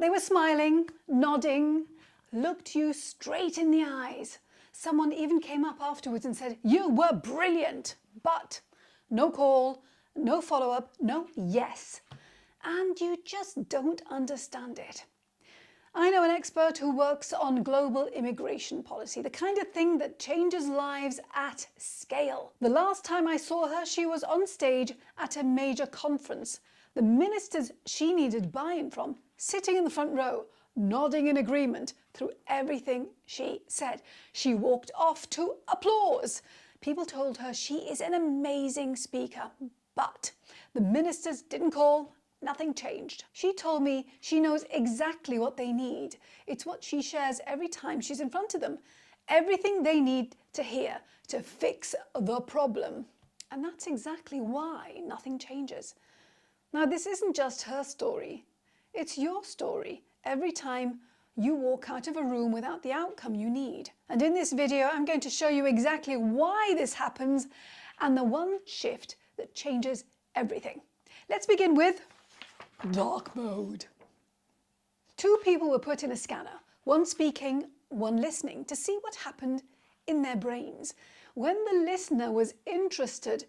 They were smiling, nodding, looked you straight in the eyes. Someone even came up afterwards and said, "You were brilliant," but no call, no follow-up, no yes. And you just don't understand it. I know an expert who works on global immigration policy, the kind of thing that changes lives at scale. The last time I saw her, she was on stage at a major conference. The ministers she needed buy-in from, sitting in the front row, nodding in agreement through everything she said. She walked off to applause. People told her she is an amazing speaker, but the ministers didn't call. Nothing changed. She told me she knows exactly what they need. It's what she shares every time she's in front of them. Everything they need to hear to fix the problem. And that's exactly why nothing changes. Now, this isn't just her story. It's your story every time you walk out of a room without the outcome you need. And in this video, I'm going to show you exactly why this happens and the one shift that changes everything. Let's begin with dark mode. Two people were put in a scanner, one speaking, one listening, to see what happened in their brains. When the listener was interested,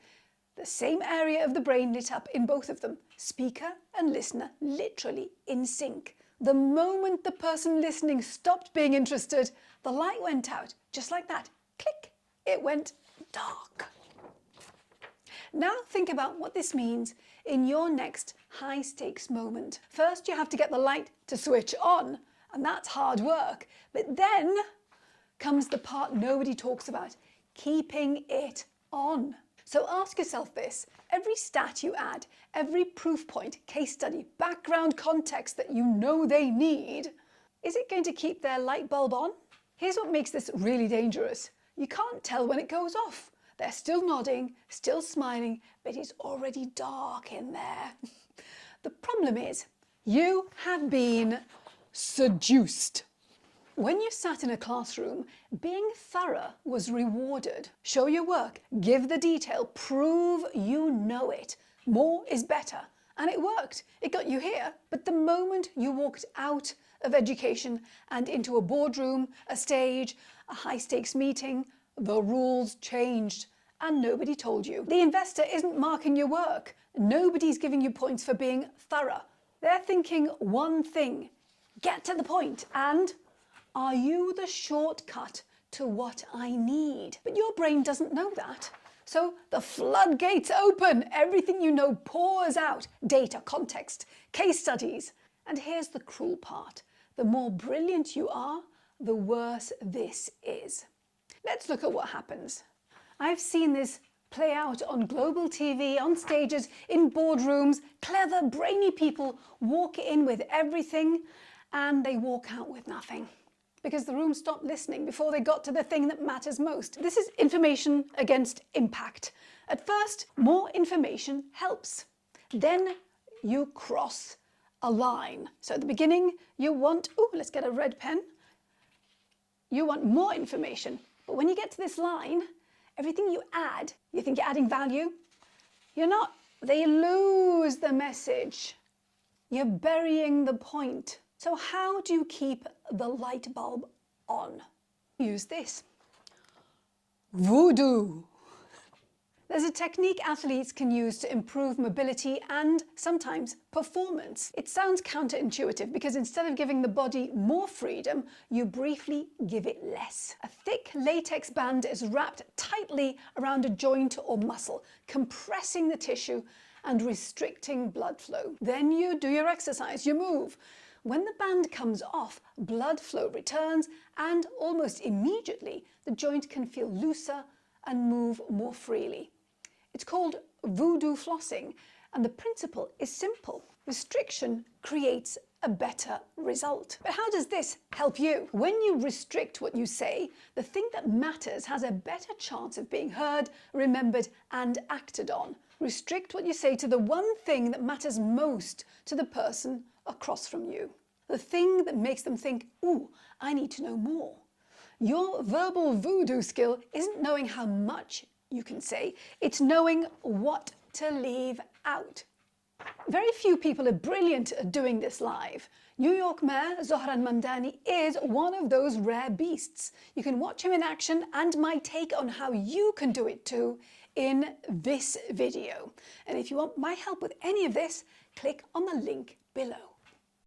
the same area of the brain lit up in both of them, speaker and listener, literally in sync. The moment the person listening stopped being interested, the light went out, just like that. Click, it went dark. Now think about what this means in your next high-stakes moment. First, you have to get the light to switch on, and that's hard work. But then comes the part nobody talks about, keeping it on. So ask yourself this: every stat you add, every proof point, case study, background context that you know they need, is it going to keep their light bulb on? Here's what makes this really dangerous. You can't tell when it goes off. They're still nodding, still smiling, but it's already dark in there. The problem is, you have been seduced. When you sat in a classroom, being thorough was rewarded. Show your work, give the detail, prove you know it. More is better. And it worked. It got you here. But the moment you walked out of education and into a boardroom, a stage, a high-stakes meeting, the rules changed. And nobody told you. The investor isn't marking your work. Nobody's giving you points for being thorough. They're thinking one thing: get to the point, and are you the shortcut to what I need? But your brain doesn't know that. So the floodgates open. Everything you know pours out. Data, context, case studies. And here's the cruel part. The more brilliant you are, the worse this is. Let's look at what happens. I've seen this play out on global TV, on stages, in boardrooms. Clever, brainy people walk in with everything and they walk out with nothing because the room stopped listening before they got to the thing that matters most. This is information against impact. At first, more information helps. Then you cross a line. So at the beginning, you want, let's get a red pen. You want more information. But when you get to this line, everything you add, you think you're adding value. You're not. They lose the message. You're burying the point. So how do you keep the light bulb on? Use this. Voodoo. There's a technique athletes can use to improve mobility and sometimes performance. It sounds counterintuitive because instead of giving the body more freedom, you briefly give it less. A thick latex band is wrapped tightly around a joint or muscle, compressing the tissue and restricting blood flow. Then you do your exercise, you move. When the band comes off, blood flow returns and almost immediately the joint can feel looser and move more freely. It's called voodoo flossing, and the principle is simple. Restriction creates a better result. But how does this help you? When you restrict what you say, the thing that matters has a better chance of being heard, remembered, and acted on. Restrict what you say to the one thing that matters most to the person across from you. The thing that makes them think, I need to know more. Your verbal voodoo skill isn't knowing how much you can say, it's knowing what to leave out. Very few people are brilliant at doing this live. New York Mayor Zohran Mamdani is one of those rare beasts. You can watch him in action and my take on how you can do it too in this video. And if you want my help with any of this, click on the link below.